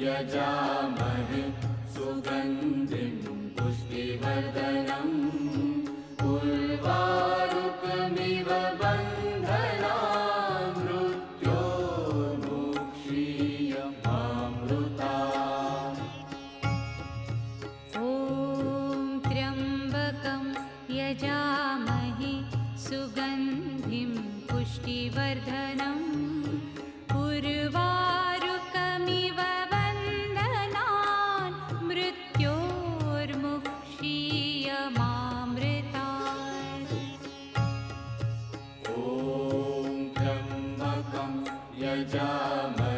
यजामहे सुगन्धिं पुष्टिवर्धनम् उर्वारुकमिव बन्धनान् मृत्योर्मुक्षीयमामृतात्। ॐ त्र्यम्बकं यजामहे सुगन्धिं पुष्टिवर्धनम् उर्वारुकमिव बन्धनान् मृत्योर्मुक्षीयमामृतात्। ॐ त्र्यम्बकं यजामहे